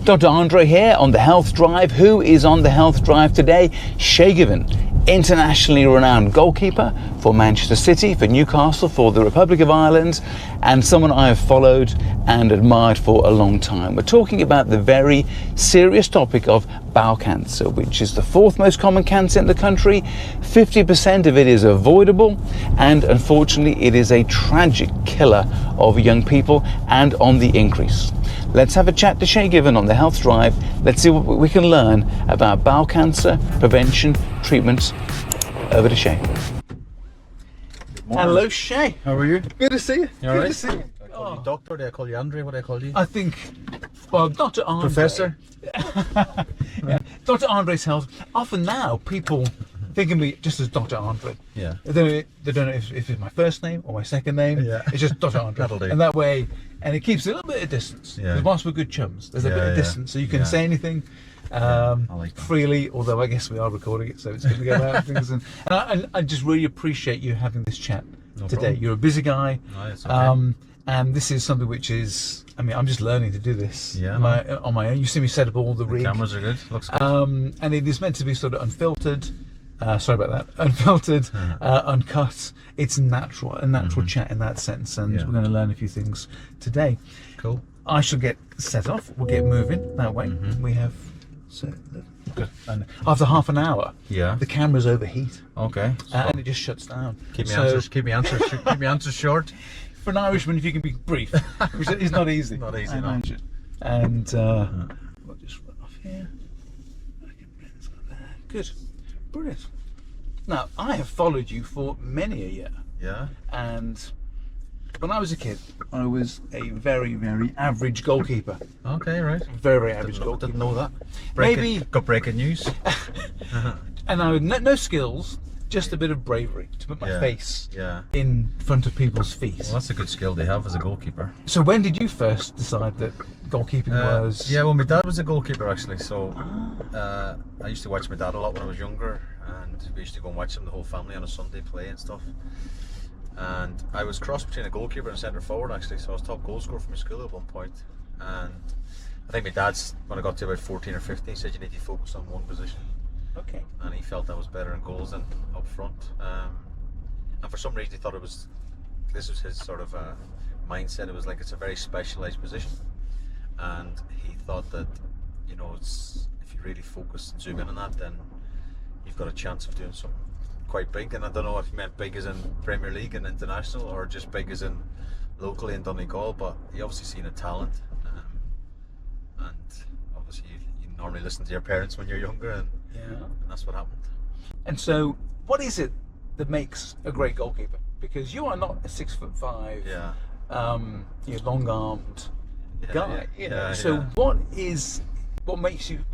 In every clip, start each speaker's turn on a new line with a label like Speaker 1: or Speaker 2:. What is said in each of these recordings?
Speaker 1: Dr. Andre here on the Health Drive. Who is on the Health Drive today? Shay Given, internationally renowned goalkeeper for Manchester City, for Newcastle, for the Republic of Ireland, and someone I have followed and admired for a long time. We're talking about the very serious topic of bowel cancer, which is the fourth most common cancer in the country. 50% of it is avoidable, and unfortunately it is a tragic killer of young people and on the increase. Let's have a chat to Shay Given on the Health Drive. Let's see what we can learn about bowel cancer, prevention, treatments. Over to Shay. Hello, Shay.
Speaker 2: How are you?
Speaker 1: Good to see you.
Speaker 2: You all
Speaker 1: Good
Speaker 2: right?
Speaker 1: to see you.
Speaker 2: I call you Doctor, do I call you Andre? What do I call you?
Speaker 1: I think, well, Dr. Andre.
Speaker 2: Professor?
Speaker 1: Yeah. Dr. Andre's Health. Often now, people think of me just as Dr. Andre.
Speaker 2: Yeah.
Speaker 1: They don't know if it's my first name or my second name.
Speaker 2: Yeah.
Speaker 1: It's just Dr. Andre.
Speaker 2: That'll do.
Speaker 1: And that way, and it keeps a little bit of distance.
Speaker 2: Yeah.
Speaker 1: Because whilst we're good chums, there's a bit of
Speaker 2: Yeah.
Speaker 1: distance, so you can
Speaker 2: Yeah.
Speaker 1: say anything
Speaker 2: I like that.
Speaker 1: freely, although I guess we are recording it, so it's going to go out. Things and I just really appreciate you having this chat today.
Speaker 2: problem.
Speaker 1: You're a busy guy.
Speaker 2: No, it's okay.
Speaker 1: And this is something which is, I mean, I'm just learning to do this
Speaker 2: Yeah,
Speaker 1: on my own. You see me set up all the rig.
Speaker 2: Cameras are good. Looks good.
Speaker 1: And it is meant to be sort of unfiltered. Sorry about that. Unfiltered, uncut. It's a natural chat in that sense, and
Speaker 2: Yeah.
Speaker 1: we're going to learn a few things today.
Speaker 2: Cool.
Speaker 1: I shall get set off. We'll get moving that way. We have good. And after half an hour,
Speaker 2: Yeah.
Speaker 1: the cameras overheat
Speaker 2: Okay.
Speaker 1: and it just shuts down.
Speaker 2: Keep me
Speaker 1: So,
Speaker 2: answers. Keep me answers short.
Speaker 1: for an Irishman, if you can be brief, which is not easy.
Speaker 2: Not easy,
Speaker 1: I
Speaker 2: no.
Speaker 1: imagine. And we'll just run off here. I can bring this up there. Good. Brilliant. Now, I have followed you for many a year.
Speaker 2: Yeah.
Speaker 1: And when I was a kid, I was a very, very average goalkeeper.
Speaker 2: Okay. Right.
Speaker 1: Very, very average goalkeeper.
Speaker 2: Didn't know that.
Speaker 1: Maybe-
Speaker 2: Got breaking news.
Speaker 1: And I had no skills, just a bit of bravery to put my
Speaker 2: Yeah.
Speaker 1: face
Speaker 2: Yeah.
Speaker 1: in front of people's feet.
Speaker 2: Well, that's a good skill to have as a goalkeeper.
Speaker 1: So when did you first decide that goalkeeping was...
Speaker 2: Yeah, well, my dad was a goalkeeper actually, so I used to watch my dad a lot when I was younger, and we used to go and watch him, the whole family, on a Sunday play and stuff. And I was crossed between a goalkeeper and a centre forward actually, so I was top goal scorer for my school at one point. And I think my dad's, when I got to about 14 or 15, he said you need to focus on one position,
Speaker 1: Okay.
Speaker 2: and he felt I was better in goals than up front. And for some reason he thought this was his sort of mindset. It was like it's a very specialised position, and he thought that, you know, it's, if you really focus and zoom in on that, then you've got a chance of doing something quite big. And I don't know if he meant big as in Premier League and international, or just big as in locally in Donegal, but he obviously seen a talent, and obviously you normally listen to your parents when you're younger, and that's what happened.
Speaker 1: And so, what is it that makes a great goalkeeper? Because you are not a 6'5",
Speaker 2: Yeah.
Speaker 1: you're long-armed guy.
Speaker 2: Yeah,
Speaker 1: You know.
Speaker 2: yeah,
Speaker 1: So
Speaker 2: yeah.
Speaker 1: what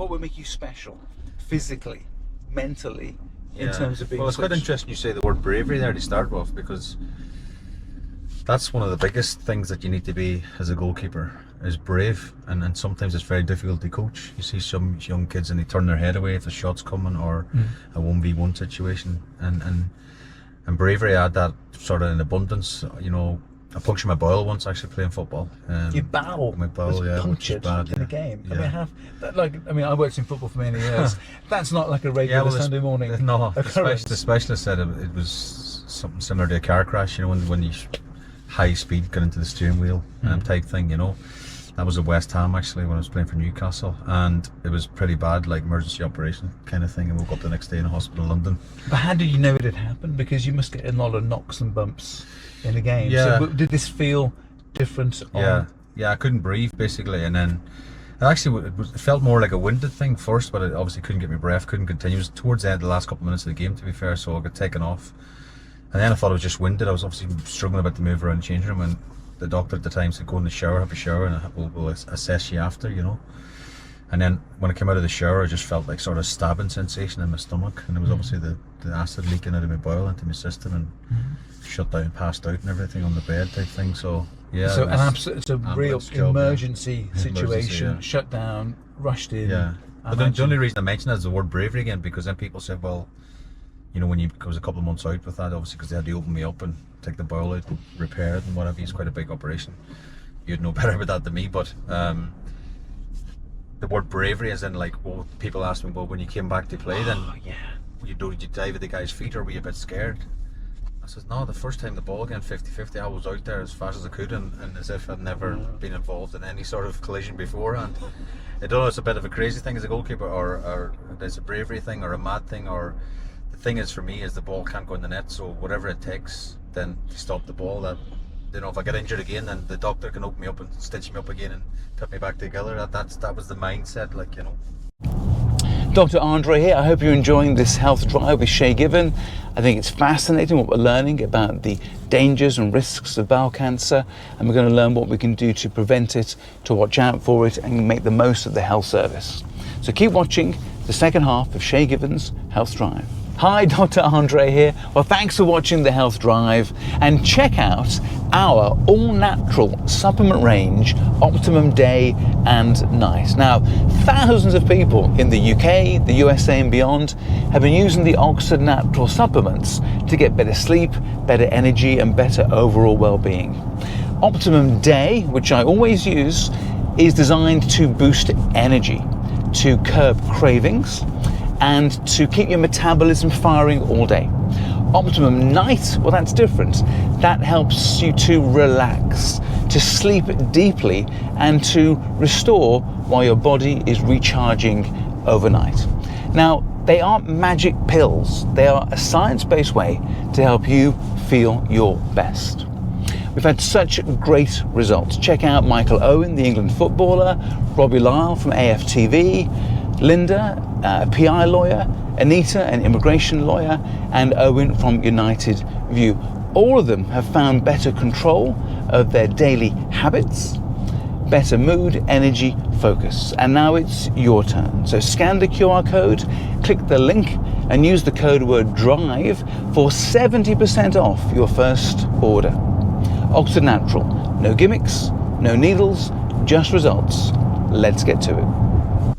Speaker 1: would make you special, physically, mentally, in terms of being?
Speaker 2: Well, it's quite
Speaker 1: such-
Speaker 2: interesting you say the word bravery there to start with, because that's one of the biggest things that you need to be as a goalkeeper, is brave. And sometimes it's very difficult to coach. You see some young kids and they turn their head away if the shot's coming, or a 1v1 situation, and bravery, I had that sort of in abundance. You know, I punctured my bowel once actually playing football.
Speaker 1: Your bowel
Speaker 2: my bowel,
Speaker 1: was
Speaker 2: yeah, which is
Speaker 1: punctured
Speaker 2: bad,
Speaker 1: in a
Speaker 2: yeah.
Speaker 1: game.
Speaker 2: Yeah.
Speaker 1: I mean, I worked in football for many years. That's not like a regular
Speaker 2: well,
Speaker 1: Sunday morning.
Speaker 2: No, the
Speaker 1: occurrence.
Speaker 2: specialist said it was something similar to a car crash. You know, when you high speed got into the steering wheel type thing. You know, that was at West Ham actually when I was playing for Newcastle, and it was pretty bad, like emergency operation kind of thing. And woke up the next day in a hospital in London.
Speaker 1: But how did you know it had happened? Because you must get a lot of knocks and bumps in the game.
Speaker 2: Yeah.
Speaker 1: So did this feel different?
Speaker 2: Yeah, I couldn't breathe basically, and then it felt more like a winded thing first, but I obviously couldn't get my breath, couldn't continue. It was towards the end of the last couple of minutes of the game, to be fair, so I got taken off. And then I thought I was just winded. I was obviously struggling about to move around the changing room, and the doctor at the time said, go in the shower, have a shower, and we'll assess you after, you know. And then when I came out of the shower, I just felt like sort of stabbing sensation in my stomach, and it was obviously the acid leaking out of my bowel into my system, and shut down, passed out and everything on the bed type thing. So yeah,
Speaker 1: So it's a real
Speaker 2: ambulance job,
Speaker 1: emergency
Speaker 2: yeah.
Speaker 1: situation,
Speaker 2: Emergency, yeah.
Speaker 1: shut down, rushed in.
Speaker 2: Yeah.
Speaker 1: I
Speaker 2: But the only
Speaker 1: imagine.
Speaker 2: reason I mention that is the word bravery again, because then people said, well, you know, when I was a couple of months out with that, obviously, because they had to open me up and take the bowel out, repair it and whatever. It's quite a big operation. You'd know better about that than me, but the word bravery, as in like, well, people ask me, well, when you came back to play, then did you dive at the guy's feet, or were you a bit scared? I said, no, the first time the ball came 50-50, I was out there as fast as I could, and as if I'd never been involved in any sort of collision before. And I don't know, it's a bit of a crazy thing as a goalkeeper, or it's a bravery thing, or a mad thing, or the thing is for me is the ball can't go in the net, so whatever it takes then to stop the ball, that, you know, if I get injured again, then the doctor can open me up and stitch me up again and put me back together. That was the mindset, like, you know.
Speaker 1: Dr. Andre here. I hope you're enjoying this health drive with Shay Given. I think it's fascinating what we're learning about the dangers and risks of bowel cancer, and we're going to learn what we can do to prevent it, to watch out for it, and make the most of the health service. So keep watching the second half of Shay Given's Health Drive. Hi, Dr. Andre here. Well, thanks for watching the Health Drive, and check out our all-natural supplement range, Optimum Day and Night. Now, thousands of people in the UK, the USA and beyond have been using the Oxford Natural supplements to get better sleep, better energy and better overall well-being. Optimum Day, which I always use, is designed to boost energy, to curb cravings, and to keep your metabolism firing all day. Optimum Night, well, that's different. That helps you to relax, to sleep deeply, and to restore while your body is recharging overnight. Now, they aren't magic pills. They are a science-based way to help you feel your best. We've had such great results. Check out Michael Owen, the England footballer, Robbie Lyle from AFTV, Linda, a PI lawyer, Anita, an immigration lawyer, and Owen from United View. All of them have found better control of their daily habits, better mood, energy, focus. And now it's your turn. So scan the QR code, click the link, and use the code word DRIVE for 70% off your first order. Oxford Natural, no gimmicks, no needles, just results. Let's get to it.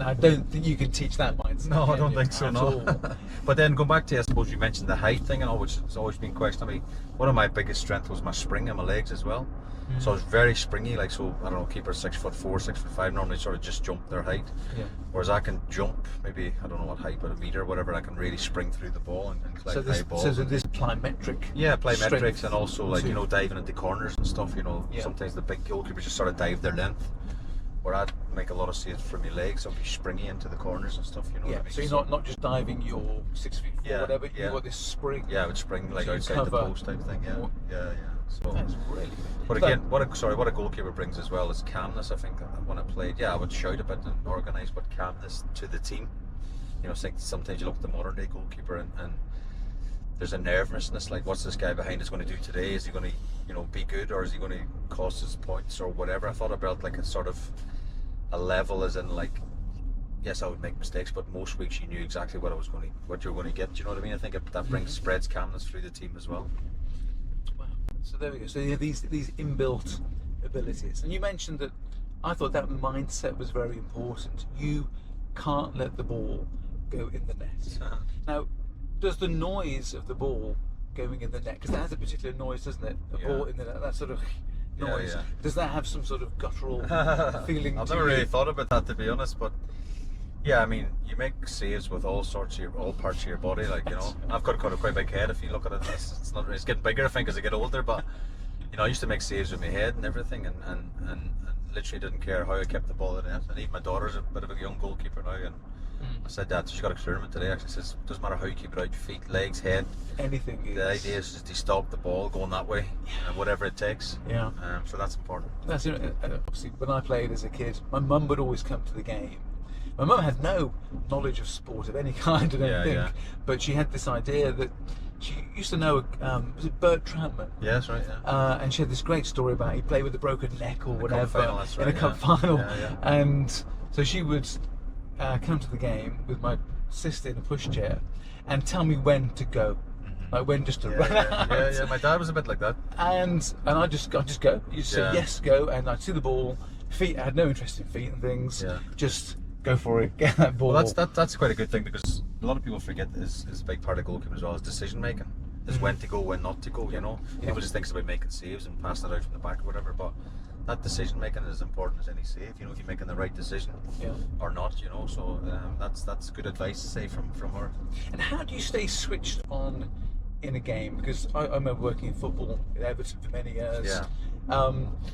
Speaker 3: I don't think you can teach that mindset.
Speaker 2: No, I don't think so, no. But then going back to, I suppose you mentioned the height thing and all, which has always been questioned. I mean, one of my biggest strengths was my spring in my legs as well. So I was very springy, like, so I don't know, keepers 6'4", 6'5", normally sort of just jump their height. Yeah. Whereas I can jump, maybe, I don't know what height, but a metre, whatever, I can really spring through the ball and collect high balls.
Speaker 3: So this plyometric.
Speaker 2: Yeah, plyometrics, and also, like, you know, diving into corners and stuff, you know, sometimes the big goalkeepers just sort of dive their length. Where I'd make a lot of saves from your legs, I'll be springy into the corners and stuff, you know what I mean?
Speaker 3: So you're not just diving your 6 feet or whatever, you've got this spring.
Speaker 2: Yeah, I would spring like outside the post type thing, yeah. So,
Speaker 3: that's really good.
Speaker 2: But again, what a goalkeeper brings as well is calmness. I think when I played, I would shout a bit and organise, but calmness to the team. You know, sometimes you look at the modern day goalkeeper and there's a nervousness, like, what's this guy behind us going to do today? Is he going to, you know, be good, or is he going to cost us points or whatever? I thought I built like a sort of a level, as in, like, yes, I would make mistakes, but most weeks you knew exactly what you're going to get. Do you know what I mean? I think that spreads calmness through the team as well.
Speaker 3: Wow. So there we go. So you have these inbuilt abilities, and you mentioned that. I thought that mindset was very important. You can't let the ball go in the net. Now, does the noise of the ball going in the net, because that has a particular noise, doesn't it? The ball in the net, that sort of noise. Does that have some sort of guttural feeling?
Speaker 2: I've never really thought about that, to be honest, but yeah, I mean, you make saves with all parts of your body, like, you know. I've got quite a big head. If you look at it, it's getting bigger, I think, as I get older. But you know, I used to make saves with my head and everything, and literally didn't care how I kept the ball in the net. And even my daughter's a bit of a young goalkeeper now, and I said, Dad, she's got an experiment today. Actually, says doesn't matter how you keep it out, feet, legs, head,
Speaker 3: anything.
Speaker 2: The idea is just to stop the ball going that way, and whatever it takes.
Speaker 3: Yeah.
Speaker 2: So that's important.
Speaker 3: That's, you know, obviously when I played as a kid, my mum would always come to the game. My mum had no knowledge of sport of any kind, I don't think, but she had this idea that she used to know, was it Bert Troutman?
Speaker 2: Yeah, that's right, yeah.
Speaker 3: And she had this great story about he played with a broken neck or whatever
Speaker 2: in
Speaker 3: a cup final. And so she would come to the game with my sister in a pushchair and tell me when to go. Like when just to run out.
Speaker 2: Yeah, my dad was a bit like that.
Speaker 3: And I'd just go. You say yes, go, and I'd see the ball. Feet, I had no interest in feet and things. Just go for it, get that ball.
Speaker 2: Well, that's quite a good thing, because a lot of people forget is a big part of goalkeeping as well, is decision making. Is when to go, when not to go, you know. People just think it's about making saves and passing it out from the back or whatever, but that decision making is as important as any save. You know, if you're making the right decision or not. You know, so that's good advice to say from her.
Speaker 3: And how do you stay switched on in a game? Because I remember working in football at Everton for many years.
Speaker 2: Yeah.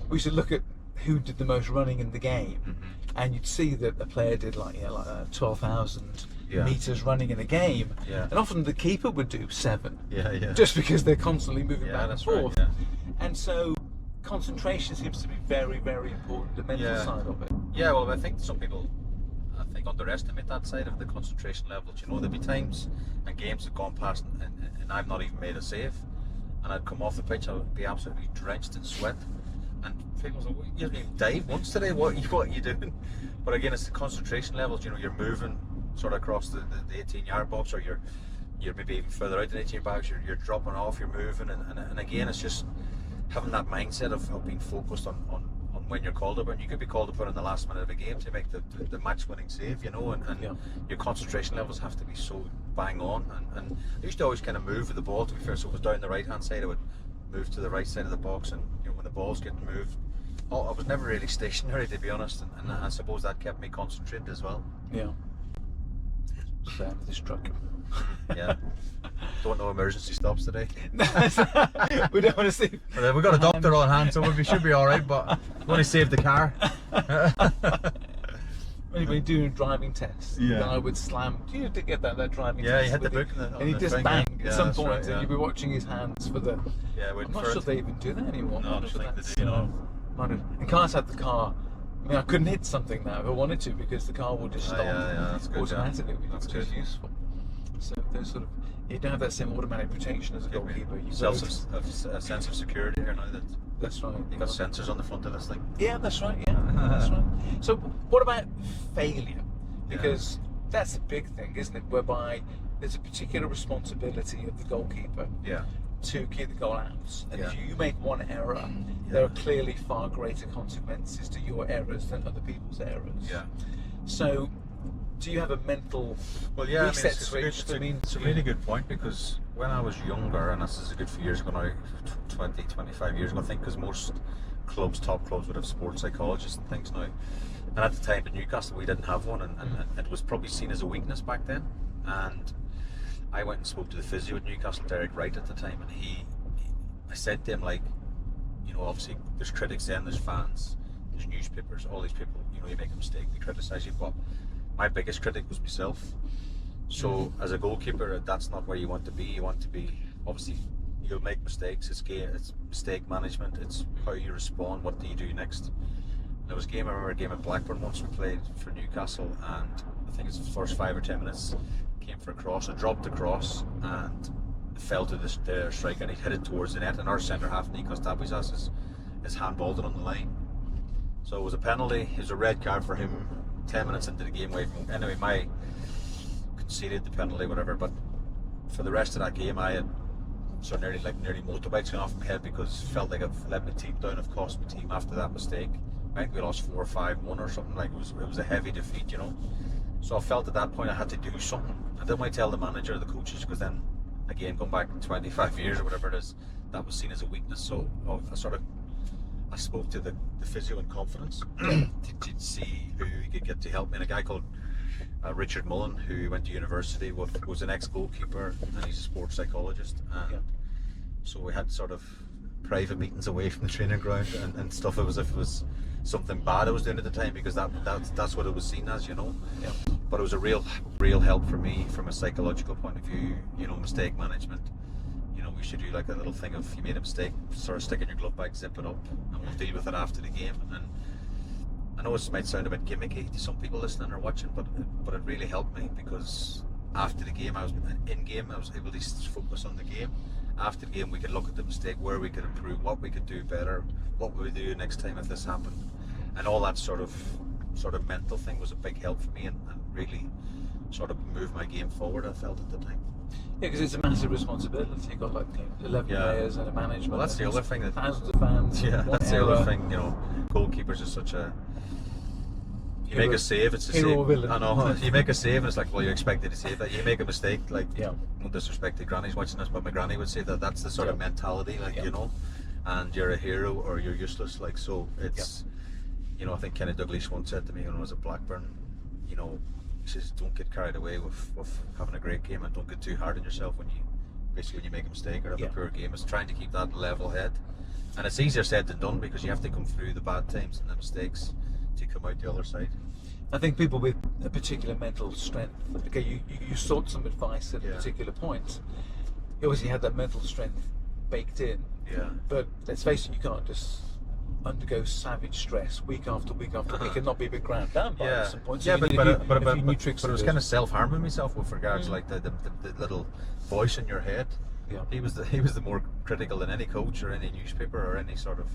Speaker 3: We used to look at who did the most running in the game, and you'd see that a player did like 12,000 meters running in a game, and often the keeper would do 7. Just because they're constantly moving back and forth.
Speaker 2: Right,
Speaker 3: and so concentration seems to be very, very important, the mental side of it.
Speaker 2: Yeah, well, I think some people underestimate that side of the concentration levels. You know, there'll be times and games have gone past and I've not even made a save, and I'd come off the pitch, I would be absolutely drenched in sweat, and people say, well, you haven't even dived once today, what are you doing? But again, it's the concentration levels. You know, you're moving sort of across the 18-yard box, or you're maybe even further out than 18 box, you're dropping off, you're moving, and again, it's just having that mindset of being focused on when you're called upon. You could be called upon in the last minute of a game to make the match-winning save, you know, and your concentration levels have to be so bang on. And I used to always kind of move with the ball, to be fair. So if it was down the right-hand side, I would move to the right side of the box, and you know, when the ball's getting moved, I was never really stationary, to be honest, and I suppose that kept me concentrated as well.
Speaker 3: Yeah. Same with this truck.
Speaker 2: Yeah. Don't know emergency stops today.
Speaker 3: We don't want to see.
Speaker 2: We've got a doctor on hand, so we should be all right. But we want to save the car.
Speaker 3: When you're doing driving tests, the guy would slam. Do you get that driving test?
Speaker 2: Yeah, he had the book,
Speaker 3: and he just bang at some point,
Speaker 2: right,
Speaker 3: and you'd be watching his hands for the.
Speaker 2: Yeah,
Speaker 3: I'm not sure if they even do that anymore.
Speaker 2: No, I don't think they do. You know,
Speaker 3: and cars had the car. I mean, I couldn't hit something now if I wanted to, because the car will just stop
Speaker 2: that's good,
Speaker 3: automatically,
Speaker 2: That's
Speaker 3: which is useful. So there's sort of, you don't have that same automatic protection as a goalkeeper. You
Speaker 2: a sense of security here now.
Speaker 3: That's right.
Speaker 2: You've got sensors on the front of this thing.
Speaker 3: Yeah, that's right. Yeah, that's right. So what about failure? Because that's a big thing, isn't it? Whereby there's a particular responsibility of the goalkeeper to keep the goal out. And if you make one error, there are clearly far greater consequences to your errors than other people's errors.
Speaker 2: Yeah.
Speaker 3: So do you have a mental reset switch?
Speaker 2: It's a really good point, because when I was younger, and this is a good few years ago now, 20, 25 years ago, I think, because most top clubs would have sports psychologists and things now. And at the time in Newcastle, we didn't have one, and it was probably seen as a weakness back then. And I went and spoke to the physio at Newcastle, Derek Wright, at the time, and I said to him, like, you know, obviously there's critics then, there's fans, there's newspapers, all these people, you know, you make a mistake, they criticise you, but my biggest critic was myself. So as a goalkeeper, that's not where you want to be. You want to be, obviously, you'll make mistakes, it's mistake management, it's how you respond, what do you do next. There was I remember a game at Blackburn once we played for Newcastle, and I think it's the first 5 or 10 minutes, came for a cross, I dropped the cross, and it fell to their striker, and he hit it towards the net, and our centre half, Nikos Tabizas, is handballed it on the line. So it was a penalty, it was a red card for him 10 minutes into the game. Anyway, my conceded the penalty, whatever, but for the rest of that game, I had nearly motorbikes going off my head, because it felt like I've let my team down, I've cost my team after that mistake. I think we lost 4 or 5-1 or something, like it was a heavy defeat, you know. So I felt at that point I had to do something. I didn't want to tell the manager or the coaches, because then, again, going back 25 years or whatever it is, that was seen as a weakness. So I spoke to the physio in confidence to see who he could get to help me. And a guy called Richard Mullen, who went to university with, was an ex-goalkeeper, and he's a sports psychologist. And so we had sort of private meetings away from the training ground and stuff, as if it was something bad I was doing at the time, because that's what it was seen as, you know. But it was a real help for me from a psychological point of view, you know, mistake management. You know, we should do like a little thing of, you made a mistake, sort of stick in your glove bag, zip it up, and we'll deal with it after the game. And I know this might sound a bit gimmicky to some people listening or watching, but it really helped me, because after the game, I was able to focus on the game. After the game, we could look at the mistake, where we could improve, what we could do better, what would we do next time if this happened, and all that sort of mental thing was a big help for me, and really sort of moved my game forward, I felt at the time.
Speaker 3: Yeah, because it's a massive responsibility. You've got like 11 players and a management.
Speaker 2: Well, that's the other thing.
Speaker 3: Thousands of fans.
Speaker 2: Yeah, that's the other thing. You know, goalkeepers is such a. You make a save, it's a save. I know. You make a save, and it's like, well, you're expected to save that. You make a mistake, like, no disrespect to grannies watching this, but my granny would say that's the sort of mentality, like, you know. and you're a hero or you're useless. Like, so it's, you know, I think Kenny Douglas once said to me when I was at Blackburn, you know, he says, don't get carried away with having a great game, and don't get too hard on yourself when you make a mistake or have a poor game. It's trying to keep that level head, and it's easier said than done, because you have to come through the bad times and the mistakes to come out the other side.
Speaker 3: I think people with a particular mental strength, okay, you sought some advice at a particular point. You obviously had that mental strength baked in.
Speaker 2: Yeah.
Speaker 3: But let's face it, you can't just undergo savage stress week after week after week and not be a bit ground down by it at some point. So
Speaker 2: but it was
Speaker 3: it
Speaker 2: kind of self-harming myself with regards to like the little voice in your head.
Speaker 3: Yeah.
Speaker 2: He was the more critical than any coach or any newspaper or any sort of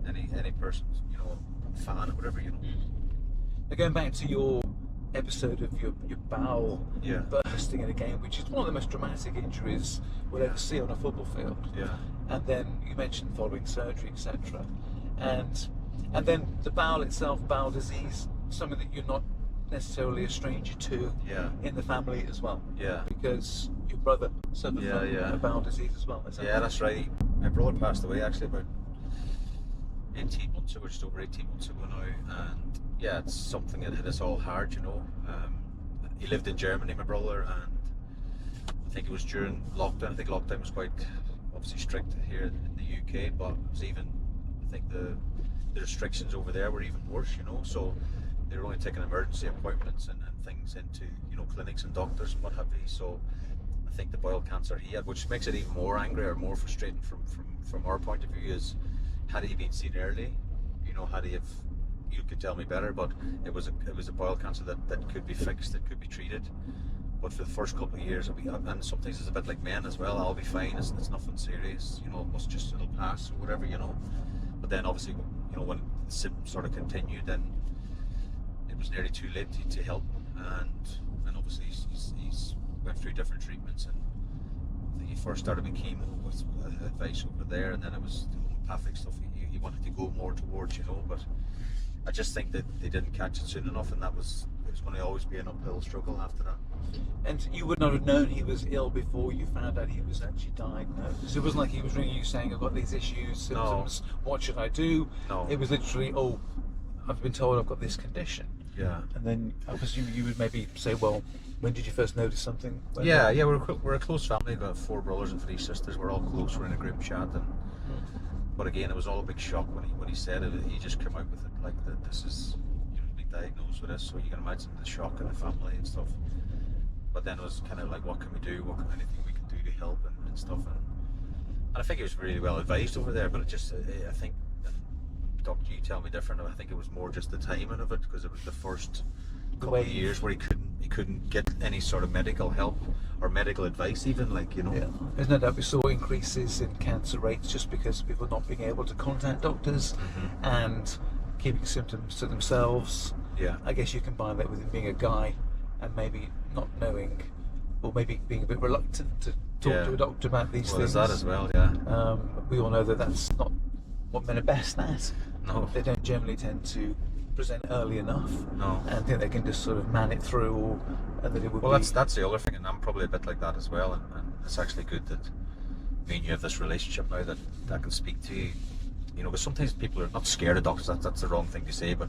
Speaker 2: any person, you know, fan or whatever, you know.
Speaker 3: Now, going back to your episode of your bowel bursting in a game, which is one of the most dramatic injuries we'll ever see on a football field.
Speaker 2: Yeah.
Speaker 3: And then you mentioned following surgery, etc. And then the bowel itself, bowel disease, something that you're not necessarily a stranger to in the family as well.
Speaker 2: Yeah.
Speaker 3: Because your brother suffered from a bowel disease as well.
Speaker 2: That's right. My brother passed away actually about 18 months ago, just over 18 months ago now, and yeah, it's something that hit us all hard, you know. He lived in Germany, my brother, and I think it was during lockdown. I think lockdown was quite obviously strict here in the UK, but it was even, I think the restrictions over there were even worse, you know. So they were only taking emergency appointments and things into, you know, clinics and doctors and what have you. So I think the bowel cancer he had, which makes it even more angry or more frustrating from our point of view, is had he been seen early, you know, had he have, you could tell me better, but it was a bowel cancer that could be fixed, that could be treated. But for the first couple of years, and sometimes it's a bit like men as well, I'll be fine, it's nothing serious, you know, it'll pass or whatever, you know. But then obviously, you know, when the symptoms sort of continued, then it was nearly too late to help him, and obviously he's went through different treatments, and I think he first started with chemo with advice over there, and then it was the homeopathic stuff he wanted to go more towards, you know. But I just think that they didn't catch it soon enough, and it was going to always be an uphill struggle after that.
Speaker 3: And you would not have known he was ill before you found out he was actually diagnosed. It wasn't like he was ringing you saying, I've got these issues, symptoms, what should I do? No. It was literally, oh, I've been told I've got this condition.
Speaker 2: Yeah.
Speaker 3: And then I presume you would maybe say, well, when did you first notice something?
Speaker 2: We're a close family. We've got 4 brothers and 3 sisters. We're all close. We're in a group chat, but again, it was all a big shock when he said it. He just came out with it like that. This is, you know, being diagnosed with this, so you can imagine the shock in the family and stuff. But then it was kind of like, what can we do? Anything we can do to help and stuff. And I think it was really well advised over there. But it just, I think, Doctor, you tell me different. I think it was more just the timing of it, because it was the first couple of years where he couldn't get any sort of medical help or medical advice, even, like, you know.
Speaker 3: Yeah. There's no doubt we saw increases in cancer rates just because of people not being able to contact doctors and keeping symptoms to themselves.
Speaker 2: Yeah.
Speaker 3: I guess you combine that with him being a guy and maybe not knowing, or maybe being a bit reluctant to talk to a doctor about these things.
Speaker 2: There's that as well, yeah.
Speaker 3: We all know that that's not what men are best at.
Speaker 2: No.
Speaker 3: They don't generally tend to present early enough.
Speaker 2: No.
Speaker 3: And think they can just sort of man it through, and that it would
Speaker 2: that's the other thing, and I'm probably a bit like that as well, and it's actually good that me and you have this relationship now that I can speak to you, you know, because sometimes people are not scared of doctors, that's the wrong thing to say, but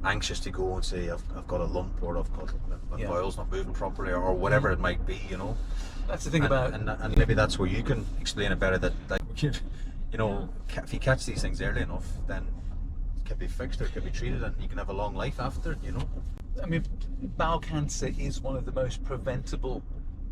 Speaker 2: anxious to go and say I've got a lump, or I've got my bowel's not moving properly, or whatever it might be, you know.
Speaker 3: That's the thing about,
Speaker 2: and maybe that's where you can explain it better, that like, you know, if you catch these things early enough, then it can be fixed or it can be treated, and you can have a long life after it, you know.
Speaker 3: I mean, bowel cancer is one of the most preventable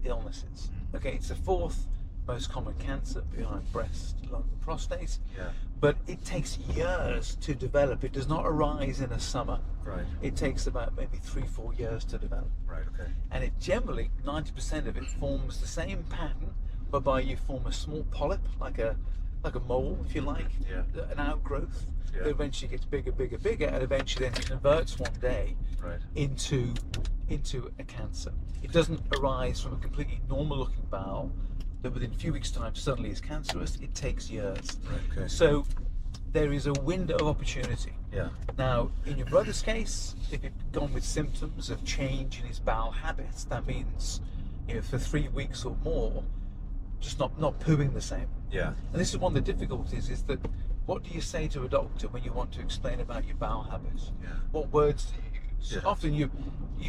Speaker 3: illnesses. Okay, it's the 4th most common cancer behind breast, lung, and prostate.
Speaker 2: Yeah.
Speaker 3: But it takes years to develop. It does not arise in a summer.
Speaker 2: Right.
Speaker 3: It takes about maybe 3-4 years to develop.
Speaker 2: Right. Okay.
Speaker 3: And it generally, 90% of it forms the same pattern, whereby you form a small polyp, like a mole, if you like, an outgrowth. That eventually gets bigger, and eventually then converts one day into a cancer. It doesn't arise from a completely normal-looking bowel that within a few weeks' time suddenly is cancerous. It takes years.
Speaker 2: Right, okay.
Speaker 3: So there is a window of opportunity.
Speaker 2: Yeah.
Speaker 3: Now, in your brother's case, if he'd gone with symptoms of change in his bowel habits, that means, you know, for 3 weeks or more, just not pooing the same,
Speaker 2: Yeah.
Speaker 3: And this is one of the difficulties, is that what do you say to a doctor when you want to explain about your bowel habits?
Speaker 2: Yeah.
Speaker 3: What words do you use?
Speaker 2: Yeah.
Speaker 3: Often you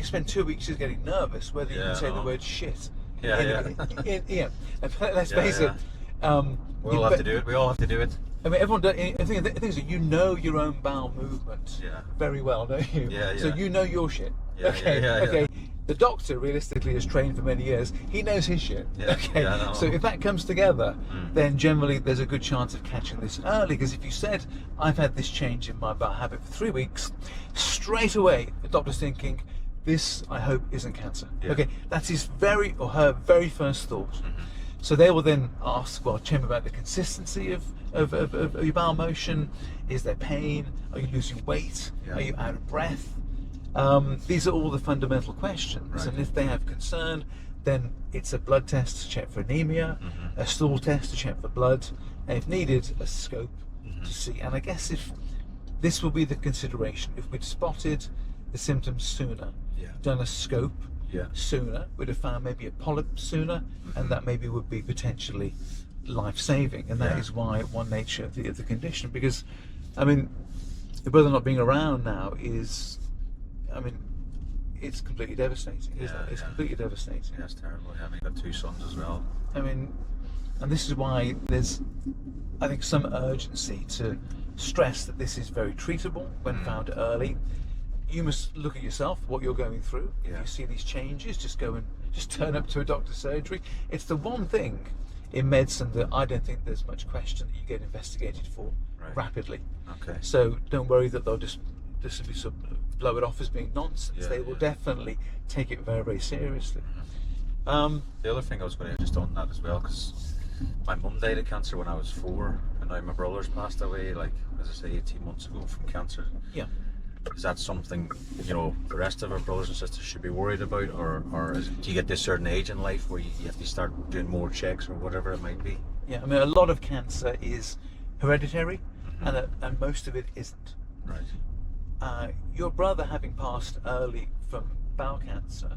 Speaker 3: spend 2 weeks just getting nervous whether you
Speaker 2: Yeah,
Speaker 3: can say
Speaker 2: I
Speaker 3: the
Speaker 2: know.
Speaker 3: word shit.
Speaker 2: Yeah,
Speaker 3: Yeah. And let's face it.
Speaker 2: We all have to do it. We all have to do it.
Speaker 3: I mean, everyone does. I think the thing is that you know your own bowel movement
Speaker 2: Yeah.
Speaker 3: very well, don't you?
Speaker 2: Yeah,
Speaker 3: So
Speaker 2: yeah.
Speaker 3: you know your shit.
Speaker 2: Yeah,
Speaker 3: okay.
Speaker 2: yeah, yeah,
Speaker 3: okay.
Speaker 2: yeah.
Speaker 3: The doctor realistically has trained for many years. He knows his shit.
Speaker 2: Yeah,
Speaker 3: Okay.
Speaker 2: yeah, I know.
Speaker 3: So if that comes together, then generally there's a good chance of catching this early. Because if you said, "I've had this change in my bowel habit for 3 weeks," straight away the doctor's thinking, "This, I hope, isn't cancer."
Speaker 2: Yeah.
Speaker 3: Okay. That's his very or her very first thought. So they will then ask, well, Chem, about the consistency of your bowel motion. Is there pain? Are you losing weight?
Speaker 2: Yeah.
Speaker 3: Are you out of breath? These are all the fundamental questions.
Speaker 2: Right.
Speaker 3: And if they have concern, then it's a blood test to check for anemia, a stool test to check for blood, and if needed, a scope to see. And I guess if this will be the consideration, if we'd spotted the symptoms sooner,
Speaker 2: Yeah.
Speaker 3: done a scope
Speaker 2: Yeah.
Speaker 3: sooner, we'd have found maybe a polyp sooner, and that maybe would be potentially life-saving. And that
Speaker 2: Yeah.
Speaker 3: is why one nature of the condition. Because, I mean, your brother not being around now is, I mean, it's completely devastating. Isn't
Speaker 2: Yeah,
Speaker 3: it? It's
Speaker 2: yeah.
Speaker 3: completely devastating.
Speaker 2: Yeah, it's terrible. Yeah, I mean, I've got 2 sons as well.
Speaker 3: I mean, and this is why there's, I think, some urgency to stress that this is very treatable when found early. You must look at yourself, what you're going through. If
Speaker 2: Yeah.
Speaker 3: you see these changes, just turn up to a doctor's surgery. It's the one thing in medicine that I don't think there's much question that you get investigated for
Speaker 2: Right.
Speaker 3: rapidly.
Speaker 2: Okay.
Speaker 3: So don't worry that they'll just simply sort of blow it off as being nonsense.
Speaker 2: Yeah,
Speaker 3: They will
Speaker 2: yeah.
Speaker 3: definitely take it very, very seriously.
Speaker 2: The other thing I was going to just on that as well, because my mum died of cancer when I was 4, and now my brother's passed away, like, as I say, 18 months ago from cancer.
Speaker 3: Yeah.
Speaker 2: Is that something, you know, the rest of our brothers and sisters should be worried about, or do you get to a certain age in life where you have to start doing more checks or whatever it might be?
Speaker 3: Yeah, I mean, a lot of cancer is hereditary, and most of it isn't.
Speaker 2: Right.
Speaker 3: Your brother having passed early from bowel cancer,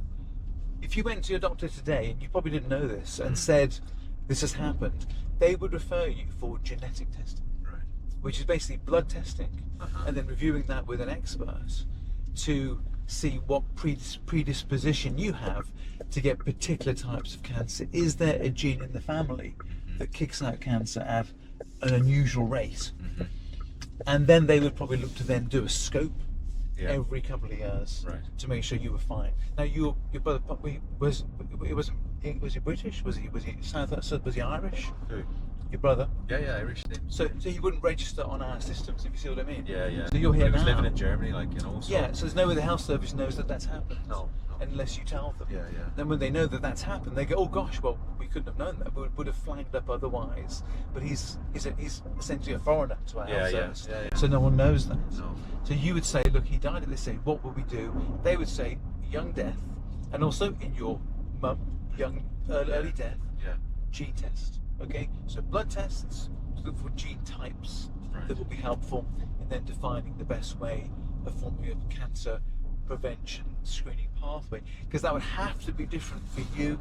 Speaker 3: if you went to your doctor today, and you probably didn't know this, and said this has happened, they would refer you for genetic testing,
Speaker 2: Right.
Speaker 3: which is basically blood testing, and then reviewing that with an expert to see what predisposition you have to get particular types of cancer. Is there a gene in the family that kicks out cancer at an unusual rate? And then they would probably look to then do a scope
Speaker 2: Yeah.
Speaker 3: every couple of years
Speaker 2: Right.
Speaker 3: to make sure you were fine. Now your brother was he British? Was he South? Was he Irish?
Speaker 2: Who?
Speaker 3: Your brother.
Speaker 2: Yeah, Irish name.
Speaker 3: So he wouldn't register on our systems, if you see what I mean.
Speaker 2: Yeah.
Speaker 3: So you're here
Speaker 2: He was
Speaker 3: now.
Speaker 2: living in Germany, like, you know. So.
Speaker 3: Yeah. So there's no way the health service knows that that's happened.
Speaker 2: No.
Speaker 3: Unless you tell them.
Speaker 2: Yeah.
Speaker 3: Then when they know that that's happened, they go, "Oh gosh, well, we couldn't have known that. We would have flagged up otherwise." But he's essentially a foreigner to our health service,
Speaker 2: yeah.
Speaker 3: so no one knows that.
Speaker 2: No.
Speaker 3: So you would say, "Look, he died at this age. What will we do?" They would say, "Young death," and also in your mum, early death,
Speaker 2: Yeah.
Speaker 3: gene test. Okay, so blood tests to look for gene types
Speaker 2: Right.
Speaker 3: that will be helpful in then defining the best way of forming a cancer prevention screening pathway, because that would have to be different for you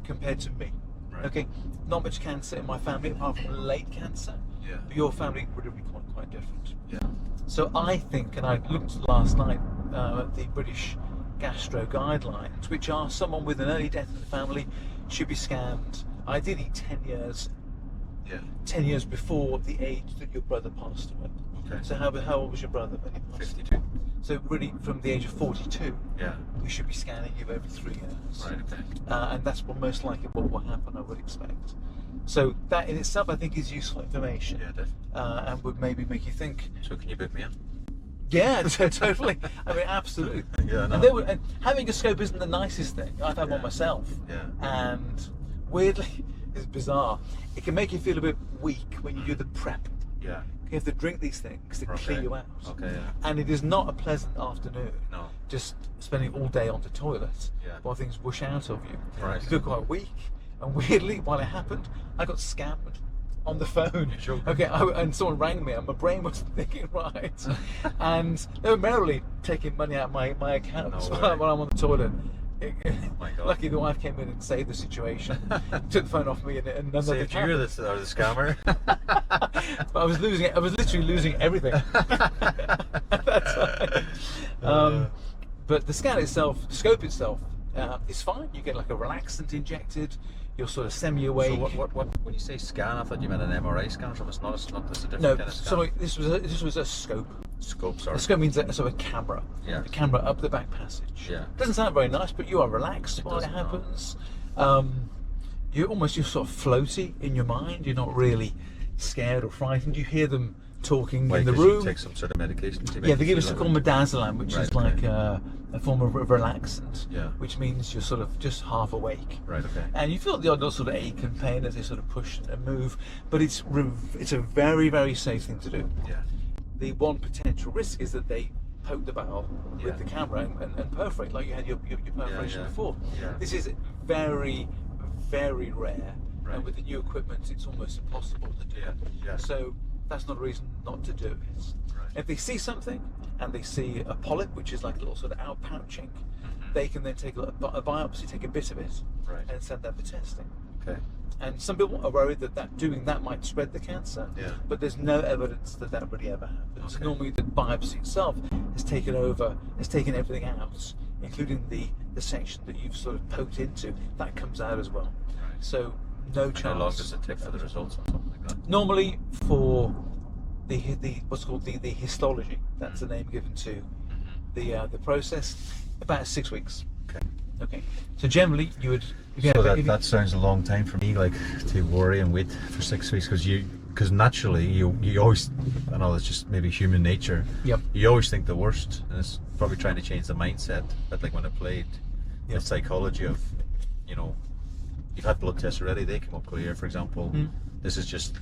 Speaker 3: compared to me.
Speaker 2: Right.
Speaker 3: Okay, not much cancer in my family apart from late cancer,
Speaker 2: Yeah.
Speaker 3: but your family would have been quite different.
Speaker 2: Yeah.
Speaker 3: So I think, and I looked last night at the British Gastro Guidelines, which are someone with an early death in the family should be scanned ideally 10 years
Speaker 2: Yeah.
Speaker 3: 10 years before the age that your brother passed away.
Speaker 2: Okay.
Speaker 3: So how old was your brother when he passed?
Speaker 2: 52.
Speaker 3: So really from the age of 42,
Speaker 2: Yeah.
Speaker 3: we should be scanning you every 3 years.
Speaker 2: Right. Okay.
Speaker 3: And that's what most likely what will happen, I would expect. So that in itself, I think, is useful information,
Speaker 2: Yeah, definitely.
Speaker 3: and would maybe make you think.
Speaker 2: So can you book me in?
Speaker 3: Yeah, totally. I mean, absolutely.
Speaker 2: Yeah, no.
Speaker 3: And having a scope isn't the nicest thing. I've had one myself,
Speaker 2: Yeah.
Speaker 3: and weirdly, it's bizarre. It can make you feel a bit weak when you do the prep.
Speaker 2: Yeah.
Speaker 3: You have to drink these things to clear
Speaker 2: Okay.
Speaker 3: you out.
Speaker 2: Okay. Yeah.
Speaker 3: And it is not a pleasant afternoon.
Speaker 2: No.
Speaker 3: Just spending all day on the toilet
Speaker 2: Yeah.
Speaker 3: while things whoosh out of you.
Speaker 2: Right.
Speaker 3: You feel quite weak. And weirdly, while it happened, I got scammed on the phone.
Speaker 2: Sure.
Speaker 3: Okay, and someone rang me, and my brain wasn't thinking right. And they were merrily taking money out of my account
Speaker 2: No
Speaker 3: while
Speaker 2: way.
Speaker 3: I'm on the toilet.
Speaker 2: My God.
Speaker 3: Lucky the wife came in and saved the situation, took the phone off me, and none of it
Speaker 2: Saved you or
Speaker 3: happened.
Speaker 2: the scammer?
Speaker 3: But I was losing. I was literally losing everything at that time. But the scan itself, the scope itself, is fine. You get like a relaxant injected. You're sort of semi-awake.
Speaker 2: So what? When you say scan, I thought you meant an MRI scan or something. It's not. It's a different
Speaker 3: No,
Speaker 2: kind of scan.
Speaker 3: sorry. This was a scope.
Speaker 2: Scope, sorry.
Speaker 3: A scope means a camera.
Speaker 2: Yeah.
Speaker 3: A camera up the back passage.
Speaker 2: Yeah.
Speaker 3: Doesn't sound very nice, but you are relaxed while it
Speaker 2: doesn't, no.
Speaker 3: happens. You're sort of floaty in your mind. You're not really scared or frightened. You hear them talking
Speaker 2: Why,
Speaker 3: in the
Speaker 2: 'cause you
Speaker 3: room.
Speaker 2: take some sort of medication to make
Speaker 3: Yeah, they
Speaker 2: you
Speaker 3: give us
Speaker 2: feel
Speaker 3: a called midazolam, which
Speaker 2: Right,
Speaker 3: is like
Speaker 2: okay.
Speaker 3: a form of relaxant,
Speaker 2: Yeah.
Speaker 3: which means you're sort of just half awake.
Speaker 2: Right. Okay.
Speaker 3: And you feel the odd sort of ache and pain as they sort of push and move, but it's a very, very safe thing to do.
Speaker 2: Yeah.
Speaker 3: The one potential risk is that they poke the bowel
Speaker 2: Yeah.
Speaker 3: with the camera and perforate, like you had your perforation
Speaker 2: yeah.
Speaker 3: before.
Speaker 2: Yeah.
Speaker 3: This is very, very rare,
Speaker 2: Right.
Speaker 3: and with the new equipment, it's almost impossible to do.
Speaker 2: Yeah. Yeah.
Speaker 3: So that's not a reason not to do it.
Speaker 2: Right.
Speaker 3: If they see something and they see a polyp, which is like a little sort of outpouching, they can then take a biopsy, take a bit of it,
Speaker 2: Right.
Speaker 3: and send that for testing.
Speaker 2: Okay.
Speaker 3: And some people are worried that doing that might spread the cancer,
Speaker 2: Yeah.
Speaker 3: but there's no evidence that really ever happens.
Speaker 2: Okay.
Speaker 3: Normally, the biopsy itself has taken everything out, including the section that you've sort of poked into. That comes out as well.
Speaker 2: Right.
Speaker 3: So no
Speaker 2: And
Speaker 3: chance.
Speaker 2: how long does it take for the results on something like that?
Speaker 3: Normally, for the what's called the histology, that's the name given to the process, about 6 weeks.
Speaker 2: Okay.
Speaker 3: Okay. So generally, you would.
Speaker 2: So that sounds a long time for me, like to worry and wait for 6 weeks, because naturally you always, I know it's just maybe human nature.
Speaker 3: Yep.
Speaker 2: You always think the worst, and it's probably trying to change the mindset. But like when I played,
Speaker 3: Yep.
Speaker 2: the psychology of, you've had blood tests already, they come up clear, for example. This is just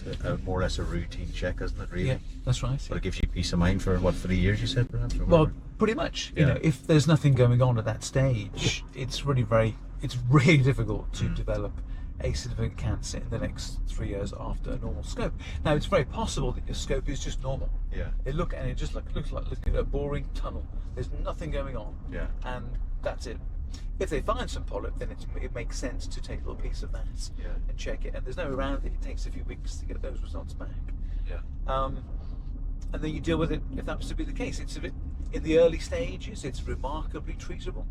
Speaker 2: more or less a routine check, isn't it? Really.
Speaker 3: Yeah, that's right.
Speaker 2: But it gives you peace of mind for 3 years, you said, perhaps. Or
Speaker 3: Well,
Speaker 2: whatever?
Speaker 3: pretty much.
Speaker 2: Yeah.
Speaker 3: If there's nothing going on at that stage, it's really difficult to develop a significant cancer in the next 3 years after a normal scope. Now, it's very possible that your scope is just normal.
Speaker 2: Yeah.
Speaker 3: It just looks like looking at a boring tunnel. There's nothing going on.
Speaker 2: Yeah.
Speaker 3: And that's it. If they find some polyp, then it makes sense to take a little piece of that
Speaker 2: Yeah.
Speaker 3: and check it. And there's no way around it. It takes a few weeks to get those results back.
Speaker 2: Yeah.
Speaker 3: And then you deal with it if that was to be the case. It's a bit in the early stages. It's remarkably treatable.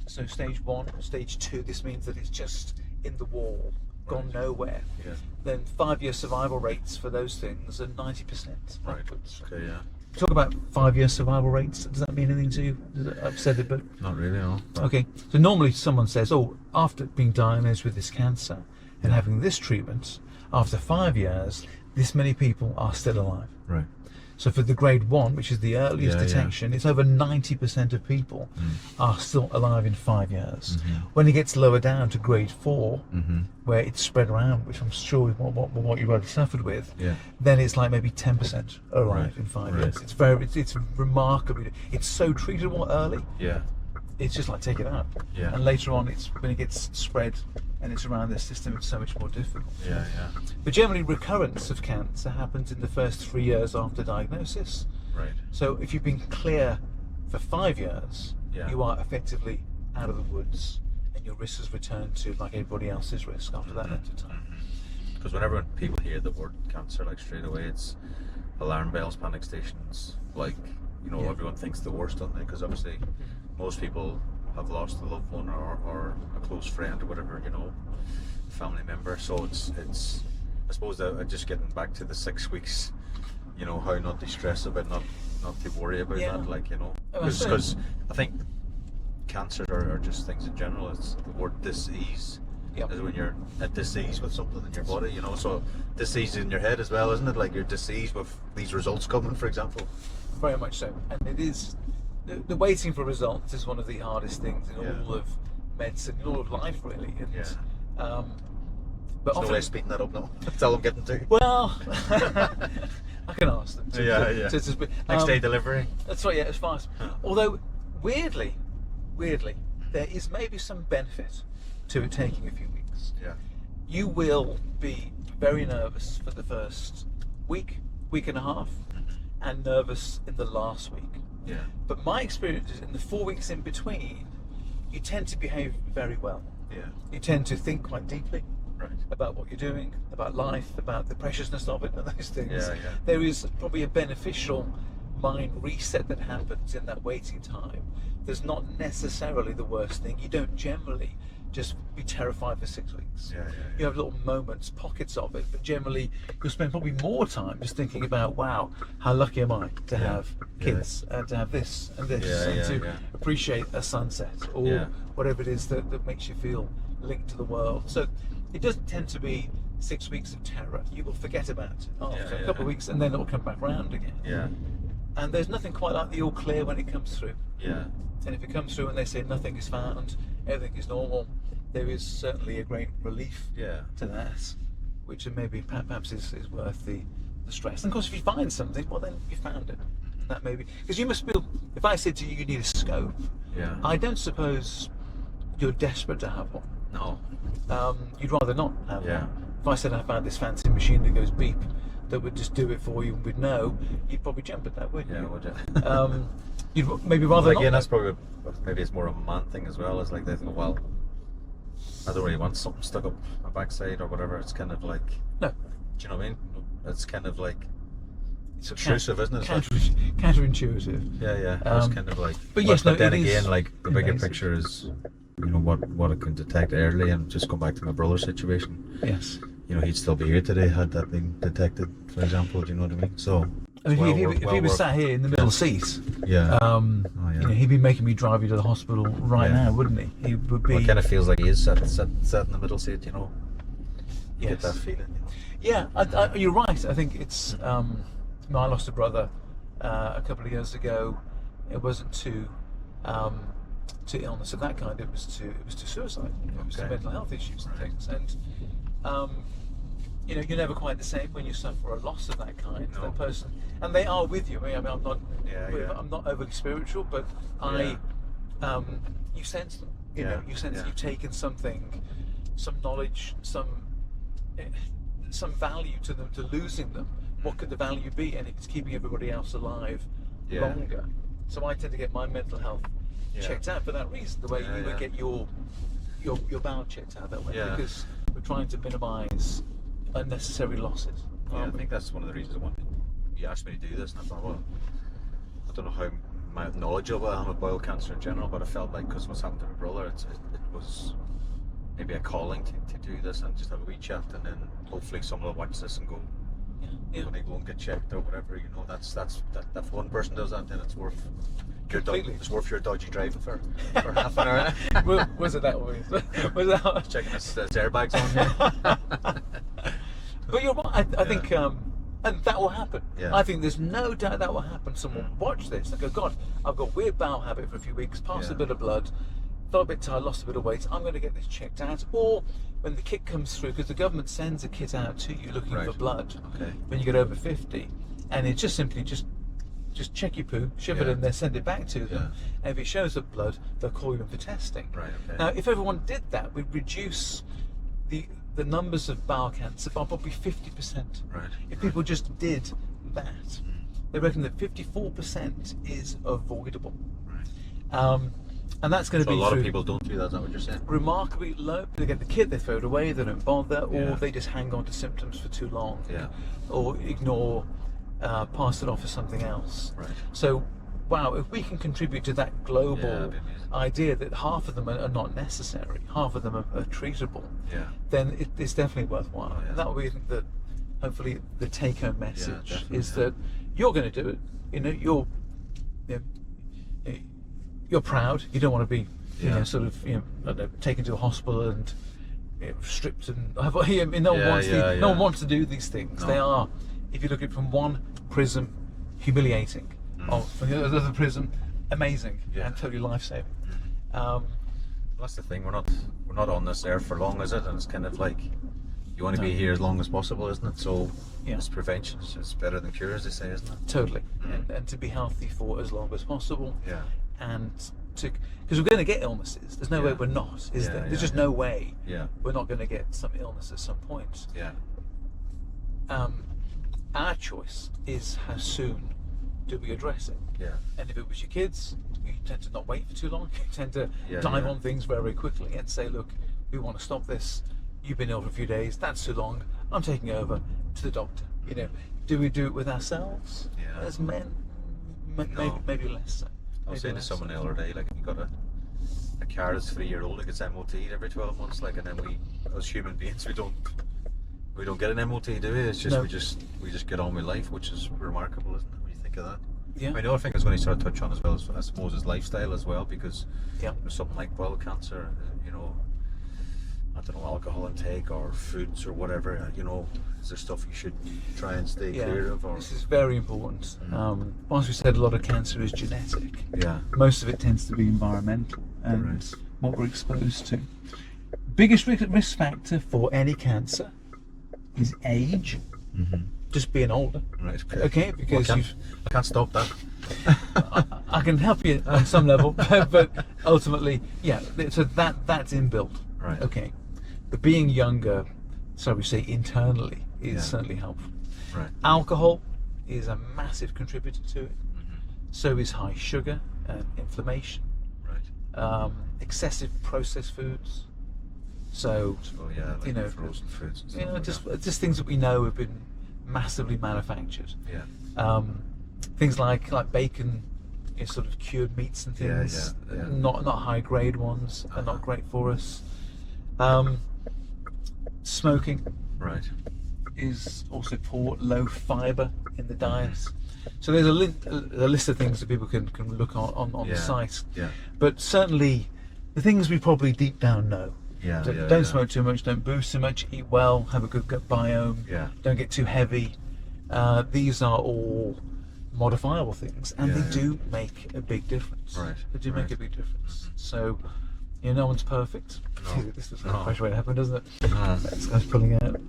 Speaker 3: So stage 1, stage 2. This means that it's just in the wall, gone
Speaker 2: Right.
Speaker 3: nowhere.
Speaker 2: Yeah.
Speaker 3: Then 5-year survival rates for those things are 90%
Speaker 2: Right.
Speaker 3: upwards.
Speaker 2: Okay. Yeah.
Speaker 3: Talk about 5-year survival rates. Does that mean anything to you? I've said it, but
Speaker 2: Not really, no.
Speaker 3: okay. So normally someone says, "Oh, after being diagnosed with this cancer and having this treatment, after 5 years, this many people are still alive."
Speaker 2: Right.
Speaker 3: So for the grade 1, which is the earliest
Speaker 2: Yeah, yeah.
Speaker 3: detection, it's over 90% of people are still alive in 5 years. When it gets lower down to grade 4, where it's spread around, which I'm sure is what you've already suffered with,
Speaker 2: Yeah.
Speaker 3: then it's like maybe 10% are alive
Speaker 2: Right,
Speaker 3: in 5
Speaker 2: right.
Speaker 3: years. It's remarkably, it's so treatable early,
Speaker 2: Yeah.
Speaker 3: it's just like take it out.
Speaker 2: Yeah.
Speaker 3: And later on, when it gets spread and it's around the system, it's so much more difficult.
Speaker 2: Yeah. Yeah.
Speaker 3: But generally, recurrence of cancer happens in the first 3 years after diagnosis.
Speaker 2: Right.
Speaker 3: So if you've been clear for 5 years,
Speaker 2: Yeah.
Speaker 3: you are effectively out of the woods, and your risk has returned to like everybody else's risk after that length of time.
Speaker 2: Because whenever people hear the word cancer, like straight away, it's alarm bells, panic stations. Like,
Speaker 3: Yeah.
Speaker 2: everyone thinks the worst, don't they? Because obviously, most people have lost a loved one or a close friend or whatever, family member. So it's. I suppose that just getting back to the 6 weeks, how not to stress about, not to worry about
Speaker 3: Yeah.
Speaker 2: that,
Speaker 3: Oh, I see.
Speaker 2: because I think cancers are just things in general. It's the word disease.
Speaker 3: Yep.
Speaker 2: Is when you're at disease with something in your body, so disease in your head as well, isn't it? Like you're diseased with these results coming, for example.
Speaker 3: Very much so. And it is, the waiting for results is one of the hardest things in
Speaker 2: Yeah.
Speaker 3: all of medicine, in all of life, really. And,
Speaker 2: Yeah.
Speaker 3: but
Speaker 2: There's no
Speaker 3: often,
Speaker 2: way of speeding that up now. That's all I'm getting to.
Speaker 3: well, I can ask them. to speak.
Speaker 2: Next day delivery.
Speaker 3: That's right, yeah, it's fast. Although, weirdly, there is maybe some benefit to it taking a few weeks.
Speaker 2: Yeah.
Speaker 3: You will be very nervous for the first week and a half, and nervous in the last week.
Speaker 2: Yeah.
Speaker 3: But my experience is in the 4 weeks in between, you tend to behave very well.
Speaker 2: Yeah.
Speaker 3: You tend to think quite deeply
Speaker 2: Right.
Speaker 3: about what you're doing, about life, about the preciousness of it, and those things.
Speaker 2: Yeah, yeah.
Speaker 3: There is probably a beneficial mind reset that happens in that waiting time. There's not necessarily the worst thing. You don't generally just be terrified for 6 weeks.
Speaker 2: Yeah, yeah, yeah.
Speaker 3: You have little moments, pockets of it, but generally you'll spend probably more time just thinking about, wow, how lucky am I to have kids and to have this and this and to appreciate a sunset or whatever it is that makes you feel linked to the world. So it doesn't tend to be 6 weeks of terror. You will forget about it after a couple of weeks, and then it'll come back round again.
Speaker 2: Yeah.
Speaker 3: And there's nothing quite like the all clear when it comes through.
Speaker 2: Yeah.
Speaker 3: And if it comes through and they say nothing is found, everything is normal, there is certainly a great relief to that, which maybe perhaps is worth the stress. And of course, if you find something, well, then you found it. That maybe, because you must feel, if I said to you, you need a scope, I don't suppose you're desperate to have one.
Speaker 2: No.
Speaker 3: You'd rather not have one. If I said I found this fancy machine that goes beep, that would just do it for you and we'd know, you'd probably jump at that, wouldn't you?
Speaker 2: Yeah, would you?
Speaker 3: You'd maybe rather not.
Speaker 2: Again, that's probably, maybe it's more of a man thing as well. It's like they think, well, I don't really want something stuck up my backside or whatever. It's kind of like,
Speaker 3: no.
Speaker 2: Do you know what I mean? It's kind of like,
Speaker 3: it's
Speaker 2: intrusive, isn't it?
Speaker 3: Counterintuitive.
Speaker 2: Yeah. It's kind of like,
Speaker 3: but yes, no,
Speaker 2: then
Speaker 3: it
Speaker 2: again,
Speaker 3: is
Speaker 2: like the bigger
Speaker 3: amazing.
Speaker 2: picture is, you know, what it can detect early. And just come back to my brother's situation.
Speaker 3: Yes.
Speaker 2: You know, he'd still be here today had that been detected, for example. Do you know what I mean? So,
Speaker 3: I mean, if he was sat here in the middle seat,
Speaker 2: you know,
Speaker 3: he'd be making me drive you to the hospital right now, wouldn't he? He would be.
Speaker 2: Well, it kind of feels like he is sat in the middle seat, you know. You get that feeling. You know?
Speaker 3: Yeah, you're right. I think it's. I lost a brother a couple of years ago. It wasn't to illness of that kind. It was to suicide. It was to mental health issues and things. And you know, you're never quite the same when you suffer a loss of that kind.
Speaker 2: No.
Speaker 3: That person, and they are with you. I mean, I'm not.
Speaker 2: I'm
Speaker 3: not overly spiritual, but you sense them. You know, you sense you've taken something, some knowledge, some value to them. To losing them, what could the value be? And it's keeping everybody else alive longer. So I tend to get my mental health checked out for that reason. The way you would get your bowel checked out that way, because we're trying to minimise unnecessary losses.
Speaker 2: I think that's one of the reasons I wanted. You asked me to do this, and I thought, well, I don't know how my knowledgeable I am of bowel cancer in general, but I felt like because what's happened to my brother, it was maybe a calling to do this and just have a wee chat, and then hopefully someone will watch this and go, when they go and get checked or whatever, you know, that if one person does that, then it's worth your dodgy driving for half an hour.
Speaker 3: Was it that way? Was that
Speaker 2: checking his airbags on?
Speaker 3: But you're right. I think, and that will happen.
Speaker 2: Yeah.
Speaker 3: I think there's no doubt that will happen. Someone will watch this and go, God, I've got weird bowel habit for a few weeks, passed a bit of blood, felt a bit tired, lost a bit of weight. I'm going to get this checked out. Or when the kit comes through, because the government sends a kit out to you looking for blood when you get over 50, and it's just simply just check your poo, shove it in there, send it back to them. And if it shows up blood, they'll call you in for testing.
Speaker 2: Right, okay.
Speaker 3: Now, if everyone did that, we'd reduce the numbers of bowel cancer by probably 50%.
Speaker 2: Right.
Speaker 3: If people just did that, they reckon that 54% is avoidable.
Speaker 2: Right.
Speaker 3: And that's going to be
Speaker 2: a lot
Speaker 3: through
Speaker 2: of people don't do that. Is that what you're saying?
Speaker 3: remarkably low. They get the kit, they throw it away, they don't bother, or they just hang on to symptoms for too long, or ignore, pass it off as something else.
Speaker 2: Right.
Speaker 3: So, wow, if we can contribute to that global idea that half of them are not necessary, half of them are treatable, then it's definitely worthwhile. And that will be hopefully the take-home message is that you're going to do it. You know, you're proud. You don't want to be, taken to a hospital and stripped and no one wants to do these things. No. They are, if you look at it from one prism, humiliating. From the other prism, amazing and totally life-saving.
Speaker 2: That's the thing. We're not on this earth for long, is it? And it's kind of like you want to be here as long as possible, isn't it? So it's prevention. It's better than cure, as they say, isn't it?
Speaker 3: Totally. And to be healthy for as long as possible. Yeah. And because we're going to get illnesses. There's no way we're not, is there? There's just no way we're not going to get some illness at some point. Yeah. Our choice is how soon do we address it?
Speaker 2: Yeah.
Speaker 3: And if it was your kids, you tend to not wait for too long. You tend to
Speaker 2: Yeah,
Speaker 3: dive
Speaker 2: yeah.
Speaker 3: on things very quickly and say, look, we want to stop this. You've been ill for a few days. That's too long. I'm taking over to the doctor. You know, do we do it with ourselves
Speaker 2: Yeah.
Speaker 3: as men?
Speaker 2: No.
Speaker 3: Maybe less so.
Speaker 2: I was
Speaker 3: Maybe
Speaker 2: saying to
Speaker 3: less
Speaker 2: someone
Speaker 3: so.
Speaker 2: the other day, like, if you got a car that's 3-year-old, it gets MOT'd every 12 months, like, and then we, as human beings, we don't get an MOT, do we? It's just
Speaker 3: No.
Speaker 2: we just get on with life, which is remarkable, isn't it? When you think of that.
Speaker 3: Yeah.
Speaker 2: I mean, the other thing I was going to sort of touch on as well is, I suppose, is lifestyle as well, because
Speaker 3: Yeah.
Speaker 2: there's something like bowel cancer, you know, I don't know, alcohol intake or foods or whatever, you know, is there stuff you should try and stay clear of? Or
Speaker 3: This is very important. Once we said a lot of cancer is genetic,
Speaker 2: yeah,
Speaker 3: most of it tends to be environmental and
Speaker 2: Right.
Speaker 3: what we're exposed to. Biggest risk factor for any cancer is age, just being older.
Speaker 2: right,
Speaker 3: Okay, because
Speaker 2: Well,
Speaker 3: you've
Speaker 2: I can't stop that.
Speaker 3: I can help you on some level, but ultimately, yeah. So that's inbuilt.
Speaker 2: Right.
Speaker 3: Okay, but being younger, so we say internally, is
Speaker 2: Yeah.
Speaker 3: certainly helpful.
Speaker 2: Right.
Speaker 3: Alcohol is a massive contributor to it. So is high sugar and inflammation.
Speaker 2: Right.
Speaker 3: Excessive processed foods. So
Speaker 2: So yeah, like
Speaker 3: you know,
Speaker 2: frozen foods and stuff
Speaker 3: you know,
Speaker 2: like
Speaker 3: just things that we know have been massively manufactured.
Speaker 2: that. Yeah.
Speaker 3: Things like bacon, you know, sort of cured meats and
Speaker 2: Yeah,
Speaker 3: things,
Speaker 2: yeah.
Speaker 3: not high grade ones, are not great for us. Smoking
Speaker 2: Right.
Speaker 3: is also poor, low fibre in the diet. So there's a list of things that people can look on the
Speaker 2: Yeah.
Speaker 3: site.
Speaker 2: Yeah.
Speaker 3: But certainly the things we probably deep down know.
Speaker 2: Yeah.
Speaker 3: So
Speaker 2: yeah,
Speaker 3: don't
Speaker 2: yeah.
Speaker 3: smoke too much, don't booze too much, eat well, have a good gut biome,
Speaker 2: Yeah.
Speaker 3: don't get too heavy. These are all modifiable things, and
Speaker 2: Yeah,
Speaker 3: they
Speaker 2: yeah.
Speaker 3: do make a big difference.
Speaker 2: Right,
Speaker 3: They do make
Speaker 2: right.
Speaker 3: a big difference. So, you know, no one's perfect.
Speaker 2: No,
Speaker 3: This is
Speaker 2: no.
Speaker 3: a fresh way to happen, doesn't it?
Speaker 2: Ah.
Speaker 3: This guy's pulling out.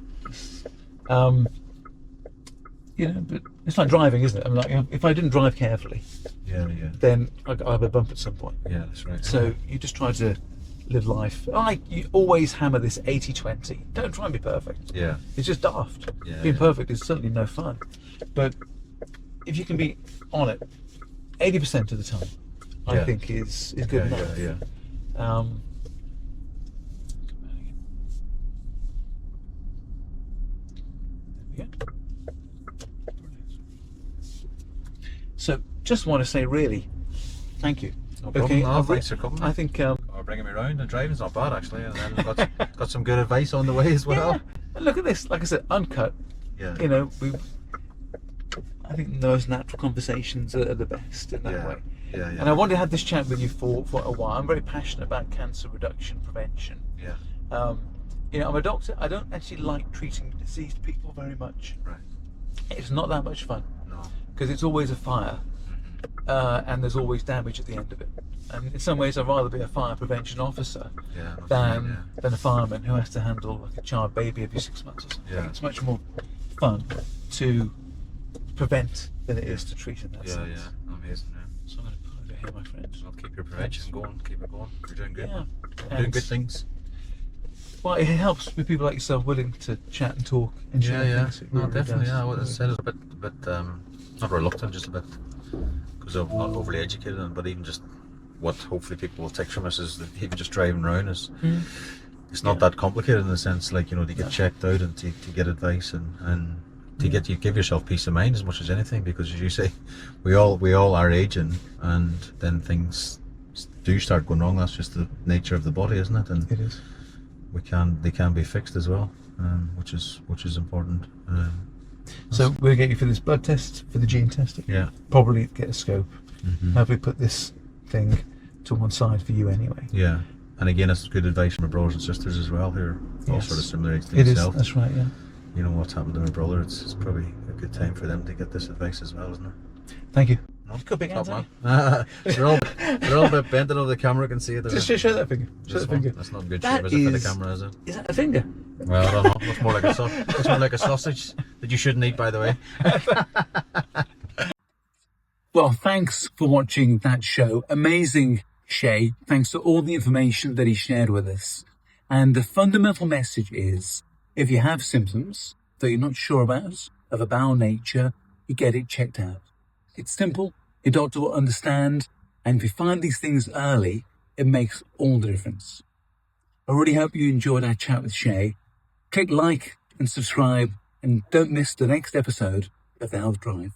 Speaker 3: You know, but it's like driving, isn't it? I mean, like, if I didn't drive carefully,
Speaker 2: Yeah. Yeah.
Speaker 3: then I'll have a bump at some point.
Speaker 2: Yeah. That's right.
Speaker 3: So you just try to live life. You always hammer this 80-20. Don't try and be perfect.
Speaker 2: Yeah.
Speaker 3: It's just daft.
Speaker 2: Yeah,
Speaker 3: Being
Speaker 2: yeah.
Speaker 3: perfect is certainly no fun. But if you can be on it 80% of the time, I
Speaker 2: Yeah.
Speaker 3: think is good
Speaker 2: Yeah.
Speaker 3: enough.
Speaker 2: Yeah. Yeah.
Speaker 3: There we go. So just want to say really, thank you.
Speaker 2: No problem. No, thanks for coming.
Speaker 3: I think
Speaker 2: Or bringing me around. The driving's not bad actually, and then got some good advice on the way as well.
Speaker 3: yeah. And look at this. Like I said, uncut.
Speaker 2: Yeah.
Speaker 3: You know, I think those natural conversations are the best in that
Speaker 2: Yeah.
Speaker 3: way.
Speaker 2: Yeah. Yeah.
Speaker 3: And I wanted to have this chat with you for a while. I'm very passionate about cancer reduction, prevention.
Speaker 2: Yeah.
Speaker 3: You know, I'm a doctor. I don't actually like treating diseased people very much.
Speaker 2: Right.
Speaker 3: It's not that much fun
Speaker 2: No.
Speaker 3: because it's always a fire, and there's always damage at the end of it. And in some ways, I'd rather be a fire prevention officer
Speaker 2: Yeah.
Speaker 3: than a fireman who has to handle like a child baby every 6 months or something.
Speaker 2: Yeah.
Speaker 3: It's much more fun to prevent than it is to treat in that
Speaker 2: Yeah.
Speaker 3: sense.
Speaker 2: Yeah. Amazing. Yeah.
Speaker 3: So I'm going to pull over here, my friend.
Speaker 2: Well, keep your prevention going. Keep it going. You're doing good.
Speaker 3: Yeah.
Speaker 2: Doing
Speaker 3: And-
Speaker 2: good things.
Speaker 3: Well, it helps with people like yourself willing to chat and talk and share things. It
Speaker 2: No,
Speaker 3: really
Speaker 2: definitely.
Speaker 3: does.
Speaker 2: Yeah. What I said is a bit, not reluctant, just a bit, because I'm not overly educated, but even just what hopefully people will take from us is that even just driving around is, it's not that complicated in the sense, like, you know, to get checked out and to get advice and to give yourself peace of mind as much as anything, because as you say, we all are aging, and then things do start going wrong. That's just the nature of the body, isn't it? And
Speaker 3: It is.
Speaker 2: they can be fixed as well, which is important.
Speaker 3: So we'll get you for this blood test, for the gene testing.
Speaker 2: Yeah.
Speaker 3: Probably get a scope.
Speaker 2: Mhm.
Speaker 3: Have we put this thing to one side for you anyway?
Speaker 2: Yeah, and again, it's good advice from my brothers and sisters as well, who are all
Speaker 3: Yes.
Speaker 2: sort of similar age to
Speaker 3: It is.
Speaker 2: yourself.
Speaker 3: That's right. Yeah.
Speaker 2: You know what's happened to my brother. It's probably a good time for them to get this advice as well, isn't it?
Speaker 3: Thank you.
Speaker 2: No?
Speaker 3: Got big hands,
Speaker 2: Top
Speaker 3: haven't
Speaker 2: man. They're all a bit bent over the camera. Can see it.
Speaker 3: Just show that finger. Show
Speaker 2: This
Speaker 3: that
Speaker 2: one,
Speaker 3: finger.
Speaker 2: that's not good
Speaker 3: That
Speaker 2: shape, is it, for the
Speaker 3: is-
Speaker 2: camera, is it?
Speaker 3: Is that a finger?
Speaker 2: Well, I don't know. Looks more like a sausage that you shouldn't eat, by the way.
Speaker 3: Well, thanks for watching that show. Amazing, Shay. Thanks for all the information that he shared with us. And the fundamental message is, if you have symptoms that you're not sure about, of a bowel nature, you get it checked out. It's simple, your doctor will understand, and if you find these things early, it makes all the difference. I really hope you enjoyed our chat with Shay. Click like and subscribe, and don't miss the next episode of The Health Drive.